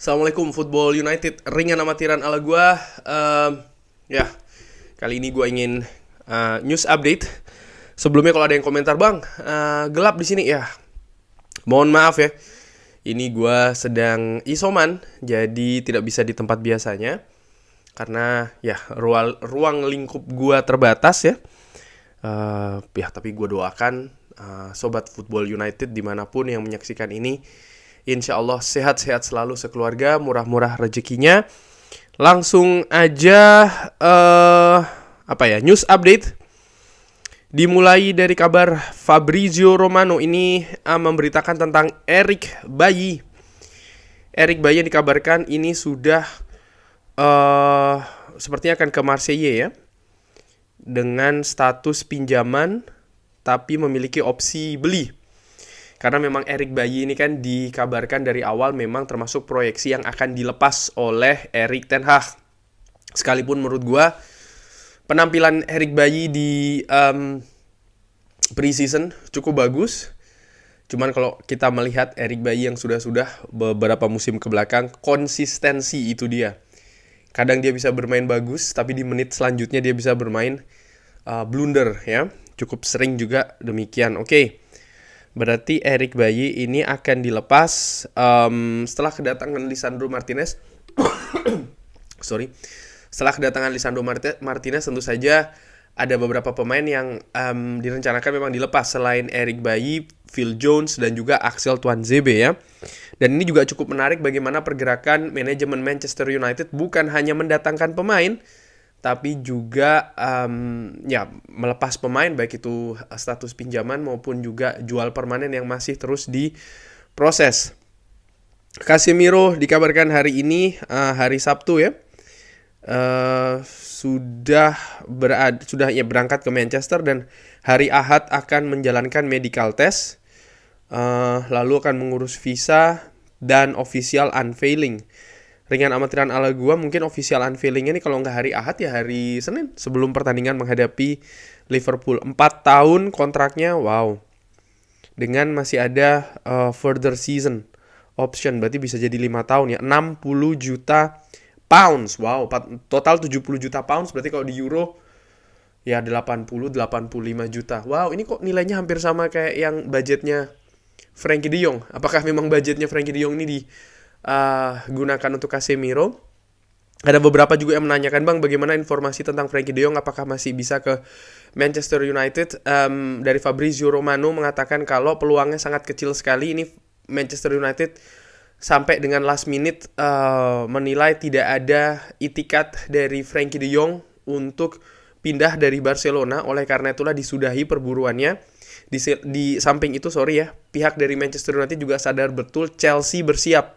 Assalamualaikum Football United, ringan amatiran ala gua. Ya, kali ini gua ingin news update. Sebelumnya kalau ada yang komentar, "Bang, gelap di sini." Ya, mohon maaf ya. Ini gua sedang isoman, jadi tidak bisa di tempat biasanya karena ya ruang lingkup gua terbatas ya. Ya, tapi gua doakan sobat Football United dimanapun yang menyaksikan ini, insya Allah sehat-sehat selalu sekeluarga, murah-murah rezekinya. Langsung aja news update. Dimulai dari kabar Fabrizio Romano ini memberitakan tentang Eric Bailly. Eric Bailly yang dikabarkan ini sudah sepertinya akan ke Marseille ya, dengan status pinjaman tapi memiliki opsi beli. Karena memang Eric Bailly ini kan dikabarkan dari awal memang termasuk proyeksi yang akan dilepas oleh Erik ten Hag. Sekalipun menurut gua penampilan Eric Bailly di preseason cukup bagus. Cuman kalau kita melihat Eric Bailly yang sudah beberapa musim kebelakang, konsistensi itu dia. Kadang dia bisa bermain bagus, tapi di menit selanjutnya dia bisa bermain blunder ya. Cukup sering juga demikian. Oke. Berarti Eric Bailly ini akan dilepas setelah kedatangan Lisandro Martinez. Setelah kedatangan Lisandro Martinez tentu saja ada beberapa pemain yang direncanakan memang dilepas selain Eric Bailly, Phil Jones dan juga Axel Tuanzebe ya. Dan ini juga cukup menarik bagaimana pergerakan manajemen Manchester United bukan hanya mendatangkan pemain, tapi juga melepas pemain baik itu status pinjaman maupun juga jual permanen yang masih terus diproses. Casemiro dikabarkan hari ini hari Sabtu ya sudah berangkat ke Manchester dan hari Ahad akan menjalankan medical test, lalu akan mengurus visa dan official unveiling. Ringan amatiran ala gua, mungkin official unveilingnya nih kalau nggak hari Ahad ya hari Senin sebelum pertandingan menghadapi Liverpool. 4 tahun kontraknya, wow. Dengan masih ada further season option, berarti bisa jadi 5 tahun ya. 60 juta pounds, wow. Total 70 juta pounds, berarti kalau di euro ya 80-85 juta. Wow, ini kok nilainya hampir sama kayak yang budgetnya Frenkie de Jong. Apakah memang budgetnya Frenkie de Jong ini gunakan untuk Casemiro? Ada beberapa juga yang menanyakan, "Bang, bagaimana informasi tentang Frenkie de Jong, apakah masih bisa ke Manchester United?" Dari Fabrizio Romano mengatakan kalau peluangnya sangat kecil sekali. Ini Manchester United sampai dengan last minute menilai tidak ada itikat dari Frenkie de Jong untuk pindah dari Barcelona. Oleh karena itulah disudahi perburuannya. Di samping itu pihak dari Manchester United juga sadar betul Chelsea bersiap.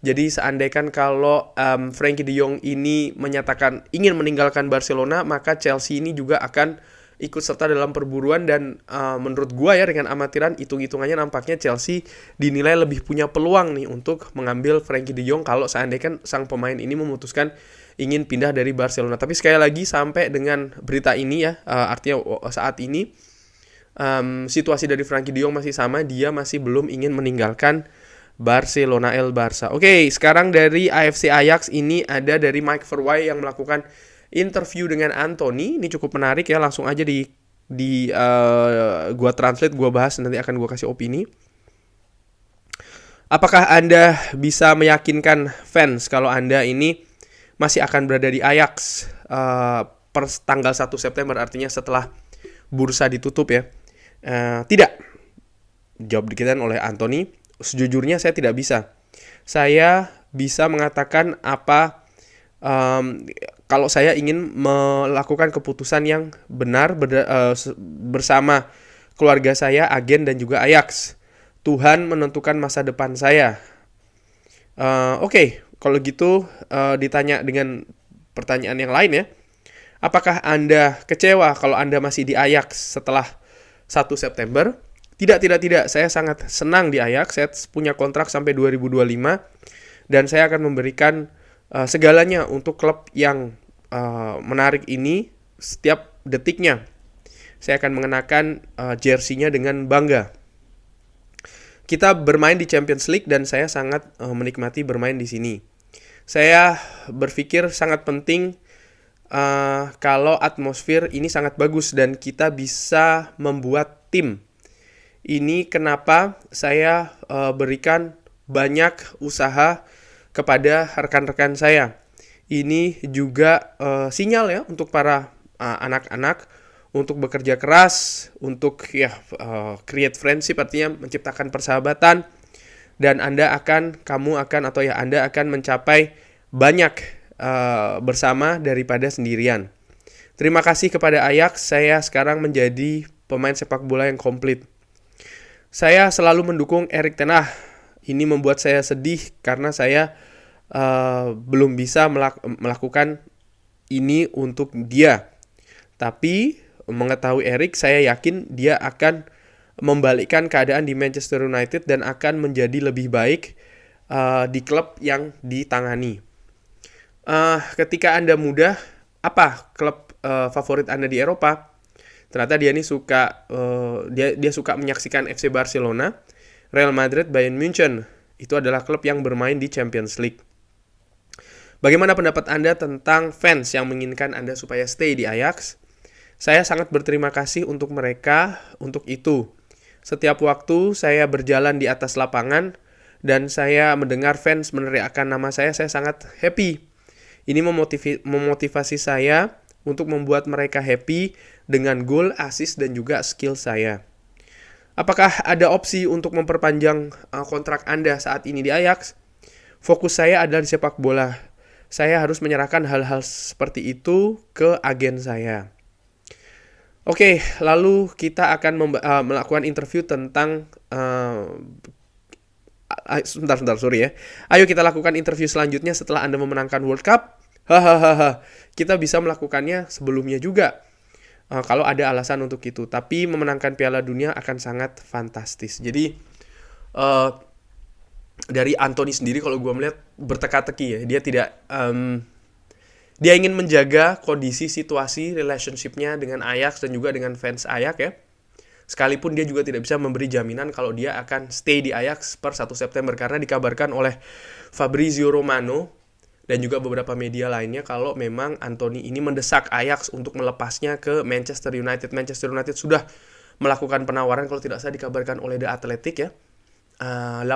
Jadi seandainya kalau Frenkie de Jong ini menyatakan ingin meninggalkan Barcelona, maka Chelsea ini juga akan ikut serta dalam perburuan. Dan menurut gua ya, dengan amatiran hitung-hitungannya nampaknya Chelsea dinilai lebih punya peluang nih untuk mengambil Frenkie de Jong kalau seandainya sang pemain ini memutuskan ingin pindah dari Barcelona. Tapi sekali lagi sampai dengan berita ini ya, artinya saat ini situasi dari Frenkie de Jong masih sama, dia masih belum ingin meninggalkan Barcelona El Barça. Oke, sekarang dari AFC Ajax ini ada dari Mike Verwij yang melakukan interview dengan Anthony. Ini cukup menarik ya, langsung aja gua translate, gua bahas, nanti akan gua kasih opini. Apakah Anda bisa meyakinkan fans kalau Anda ini masih akan berada di Ajax per tanggal 1 September, artinya setelah bursa ditutup ya? Tidak. Jawab dikitan oleh Anthony. Sejujurnya saya tidak bisa. Saya bisa mengatakan kalau saya ingin melakukan keputusan yang benar bersama keluarga saya, agen dan juga Ajax. Tuhan menentukan masa depan saya. Oke, kalau gitu ditanya dengan pertanyaan yang lain ya. Apakah Anda kecewa kalau Anda masih di Ajax setelah 1 September? Tidak. Saya sangat senang di Ajax. Saya punya kontrak sampai 2025 dan saya akan memberikan segalanya untuk klub yang menarik ini setiap detiknya. Saya akan mengenakan jersey-nya dengan bangga. Kita bermain di Champions League dan saya sangat menikmati bermain di sini. Saya berpikir sangat penting kalau atmosfer ini sangat bagus dan kita bisa membuat tim. Ini kenapa saya berikan banyak usaha kepada rekan-rekan saya. Ini juga sinyal ya untuk para anak-anak untuk bekerja keras, untuk create friendship, artinya menciptakan persahabatan, dan Anda akan mencapai banyak bersama daripada sendirian. Terima kasih kepada Ajax, saya sekarang menjadi pemain sepak bola yang komplit. Saya selalu mendukung Erik ten Hag. Ini membuat saya sedih karena saya belum bisa melakukan ini untuk dia. Tapi mengetahui Erik, saya yakin dia akan membalikkan keadaan di Manchester United dan akan menjadi lebih baik di klub yang ditangani. Ketika Anda muda, apa klub favorit Anda di Eropa? Ternyata dia ini suka dia suka menyaksikan FC Barcelona, Real Madrid, Bayern Munchen. Itu adalah klub yang bermain di Champions League. Bagaimana pendapat Anda tentang fans yang menginginkan Anda supaya stay di Ajax? Saya sangat berterima kasih untuk mereka untuk itu. Setiap waktu saya berjalan di atas lapangan dan saya mendengar fans meneriakkan nama saya sangat happy. Ini memotivasi saya untuk membuat mereka happy dengan gol, assist, dan juga skill saya. Apakah ada opsi untuk memperpanjang kontrak Anda saat ini di Ajax? Fokus saya adalah di sepak bola. Saya harus menyerahkan hal-hal seperti itu ke agen saya. Oke, lalu kita akan melakukan interview tentang sorry ya. Ayo kita lakukan interview selanjutnya setelah Anda memenangkan World Cup. Hahaha. Kita bisa melakukannya sebelumnya juga. Kalau ada alasan untuk itu. Tapi memenangkan Piala Dunia akan sangat fantastis. Jadi dari Anthony sendiri kalau gue melihat berteka-teki ya. Dia tidak dia ingin menjaga kondisi situasi relationship-nya dengan Ajax dan juga dengan fans Ajax ya. Sekalipun dia juga tidak bisa memberi jaminan kalau dia akan stay di Ajax per 1 September. Karena dikabarkan oleh Fabrizio Romano dan juga beberapa media lainnya kalau memang Anthony ini mendesak Ajax untuk melepasnya ke Manchester United. Manchester United sudah melakukan penawaran kalau tidak salah dikabarkan oleh The Athletic ya. 80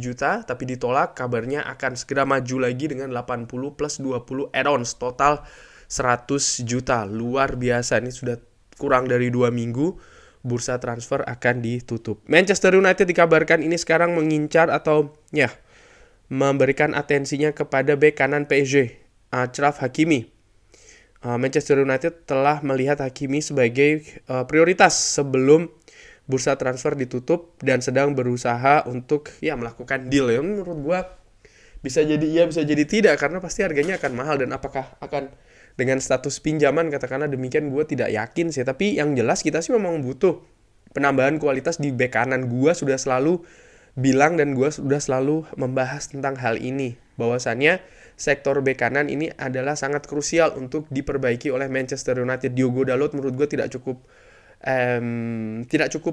juta tapi ditolak, kabarnya akan segera maju lagi dengan 80 plus 20 add-ons total 100 juta. Luar biasa, ini sudah kurang dari 2 minggu bursa transfer akan ditutup. Manchester United dikabarkan ini sekarang mengincar atau memberikan atensinya kepada bek kanan PSG, Achraf Hakimi. Manchester United telah melihat Hakimi sebagai prioritas sebelum bursa transfer ditutup dan sedang berusaha untuk melakukan deal. Yang menurut gua bisa jadi iya, bisa jadi tidak, karena pasti harganya akan mahal. Dan apakah akan dengan status pinjaman, katakanlah demikian, gua tidak yakin sih. Tapi yang jelas kita sih memang butuh penambahan kualitas di bek kanan. Gua sudah selalu bilang dan gua sudah selalu membahas tentang hal ini, bahwasannya sektor bek kanan ini adalah sangat krusial untuk diperbaiki oleh Manchester United. Diogo Dalot menurut gua tidak cukup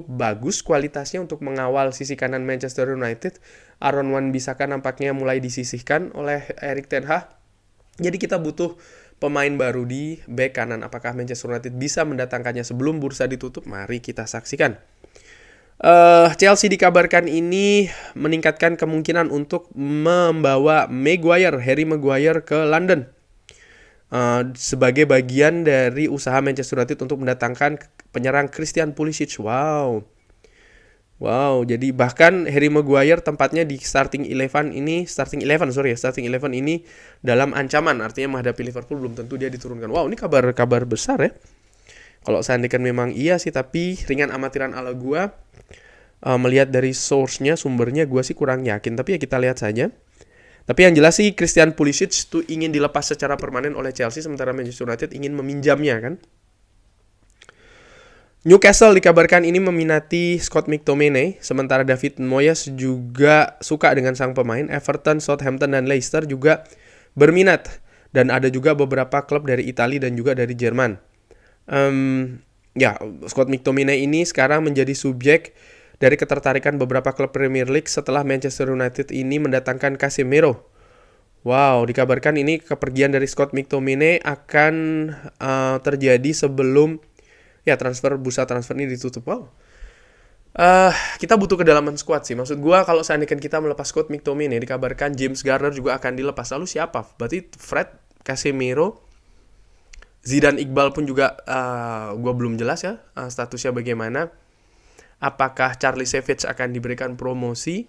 bagus kualitasnya untuk mengawal sisi kanan Manchester United. Aaron Wan-Bissaka nampaknya mulai disisihkan oleh Erik ten Hag. Jadi kita butuh pemain baru di bek kanan. Apakah Manchester United bisa mendatangkannya sebelum bursa ditutup? Mari kita saksikan. Chelsea dikabarkan ini meningkatkan kemungkinan untuk membawa Harry Maguire ke London. Sebagai bagian dari usaha Manchester United untuk mendatangkan penyerang Christian Pulisic. Wow, jadi bahkan Harry Maguire tempatnya di starting 11 ini dalam ancaman, artinya menghadapi Liverpool belum tentu dia diturunkan. Wow, ini kabar besar ya. Kalau seandainya memang iya sih, tapi ringan amatiran ala gua, melihat dari source-nya, sumbernya, gua sih kurang yakin, tapi ya kita lihat saja. Tapi yang jelas sih Christian Pulisic itu ingin dilepas secara permanen oleh Chelsea, sementara Manchester United ingin meminjamnya kan. Newcastle dikabarkan ini meminati Scott McTominay, sementara David Moyes juga suka dengan sang pemain. Everton, Southampton, dan Leicester juga berminat. Dan ada juga beberapa klub dari Italia dan juga dari Jerman. Scott McTominay ini sekarang menjadi subjek dari ketertarikan beberapa klub Premier League setelah Manchester United ini mendatangkan Casemiro. Wow, dikabarkan ini kepergian dari Scott McTominay akan terjadi sebelum ya bursa transfer ini ditutup. Wow. Kita butuh kedalaman squad sih. Maksud gue kalau seandainya kita melepas Scott McTominay, dikabarkan James Garner juga akan dilepas. Lalu siapa? Berarti Fred, Casemiro, Zidane Iqbal pun juga gue belum jelas ya statusnya bagaimana. Apakah Charlie Savage akan diberikan promosi?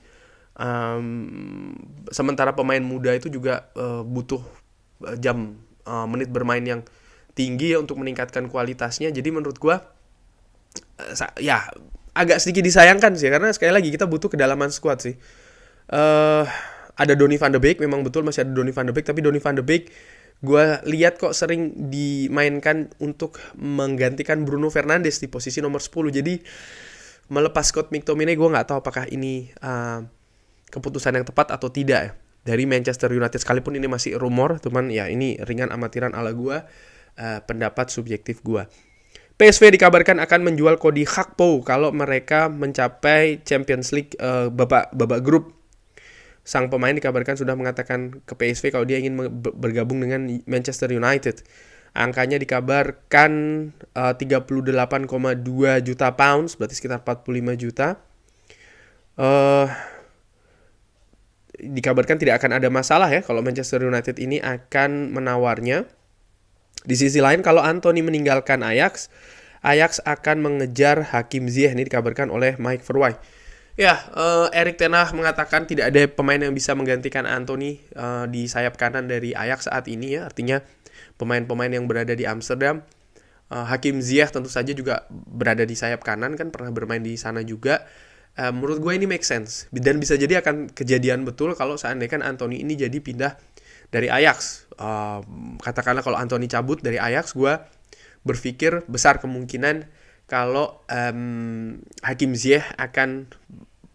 Sementara pemain muda itu juga butuh menit bermain yang tinggi ya untuk meningkatkan kualitasnya. Jadi menurut gue ya agak sedikit disayangkan sih, karena sekali lagi kita butuh kedalaman squad sih. Ada Donny van de Beek, memang betul masih ada Donny van de Beek, tapi Donny van de Beek gue lihat kok sering dimainkan untuk menggantikan Bruno Fernandes di posisi nomor 10. Jadi melepas Scott McTominay gue nggak tahu apakah ini keputusan yang tepat atau tidak ya dari Manchester United, sekalipun ini masih rumor, cuman ya ini ringan amatiran ala gue, pendapat subjektif gue. PSV dikabarkan akan menjual Cody Gakpo kalau mereka mencapai Champions League babak grup. Sang pemain dikabarkan sudah mengatakan ke PSV kalau dia ingin bergabung dengan Manchester United. Angkanya dikabarkan 38,2 juta pounds, berarti sekitar 45 juta. Dikabarkan tidak akan ada masalah ya kalau Manchester United ini akan menawarnya. Di sisi lain, kalau Anthony meninggalkan Ajax akan mengejar Hakim Ziyech, ini dikabarkan oleh Mike Verwij. Ya, Erik ten Hag mengatakan tidak ada pemain yang bisa menggantikan Anthony di sayap kanan dari Ajax saat ini ya. Artinya pemain-pemain yang berada di Amsterdam, Hakim Ziyech tentu saja juga berada di sayap kanan, kan pernah bermain di sana juga. Menurut gue ini make sense, dan bisa jadi akan kejadian betul kalau seandainya kan Anthony ini jadi pindah dari Ajax. Katakanlah kalau Anthony cabut dari Ajax, gue berpikir besar kemungkinan kalau Hakim Ziyech akan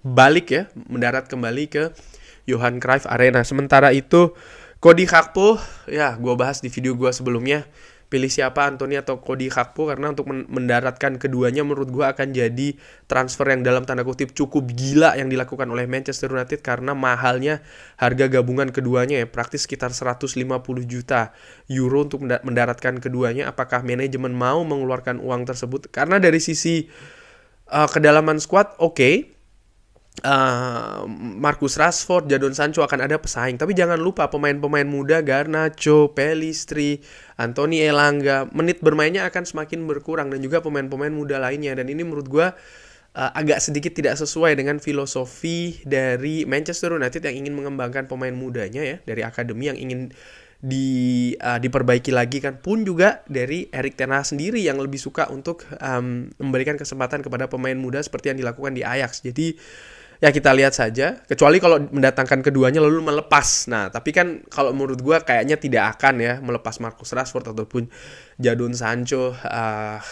balik ya, mendarat kembali ke Johan Cruyff Arena. Sementara itu Cody Gakpo, ya gue bahas di video gue sebelumnya, pilih siapa, Anthony atau Cody Gakpo, karena untuk mendaratkan keduanya menurut gue akan jadi transfer yang dalam tanda kutip cukup gila yang dilakukan oleh Manchester United, karena mahalnya harga gabungan keduanya ya, praktis sekitar 150 juta euro untuk mendaratkan keduanya. Apakah manajemen mau mengeluarkan uang tersebut? Karena dari sisi kedalaman squad oke. Marcus Rashford, Jadon Sancho akan ada pesaing, tapi jangan lupa pemain-pemain muda Garnacho, Pellistri, Anthony Elanga, menit bermainnya akan semakin berkurang, dan juga pemain-pemain muda lainnya. Dan ini menurut gue agak sedikit tidak sesuai dengan filosofi dari Manchester United yang ingin mengembangkan pemain mudanya ya, dari akademi yang ingin diperbaiki lagi kan, pun juga dari Erik ten Hag sendiri yang lebih suka untuk memberikan kesempatan kepada pemain muda seperti yang dilakukan di Ajax. Jadi ya kita lihat saja, kecuali kalau mendatangkan keduanya lalu melepas. Nah, tapi kan kalau menurut gue kayaknya tidak akan ya melepas Marcus Rashford ataupun Jadon Sancho.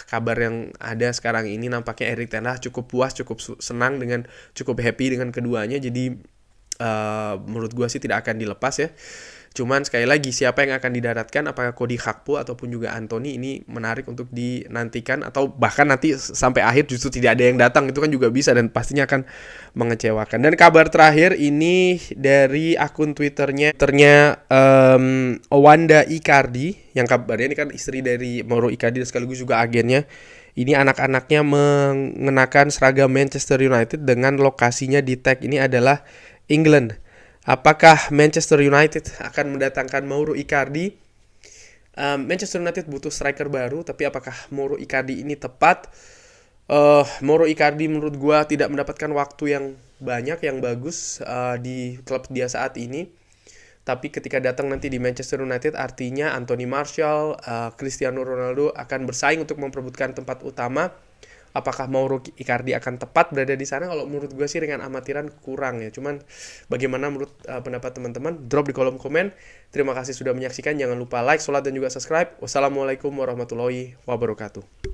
Kabar yang ada sekarang ini nampaknya Erik ten Hag cukup puas, cukup senang dengan, cukup happy dengan keduanya. Jadi menurut gue sih tidak akan dilepas ya. Cuman sekali lagi, siapa yang akan didaratkan, apakah Cody Gakpo ataupun juga Anthony, ini menarik untuk dinantikan, atau bahkan nanti sampai akhir justru tidak ada yang datang, itu kan juga bisa dan pastinya akan mengecewakan. Dan kabar terakhir ini dari akun Twitternya Wanda Icardi, yang kabarnya ini kan istri dari Mauro Icardi dan sekaligus juga agennya. Ini anak-anaknya mengenakan seragam Manchester United dengan lokasinya di tag ini adalah England. Apakah Manchester United akan mendatangkan Mauro Icardi? Manchester United butuh striker baru, tapi apakah Mauro Icardi ini tepat? Mauro Icardi menurut gue tidak mendapatkan waktu yang banyak, yang bagus di klub dia saat ini. Tapi ketika datang nanti di Manchester United, artinya Anthony Martial, Cristiano Ronaldo akan bersaing untuk memperebutkan tempat utama. Apakah Mauro Icardi akan tepat berada di sana? Kalau menurut gue sih dengan amatiran kurang ya. Cuman bagaimana menurut pendapat teman-teman? Drop di kolom komen. Terima kasih sudah menyaksikan. Jangan lupa like, share, dan juga subscribe. Wassalamualaikum warahmatullahi wabarakatuh.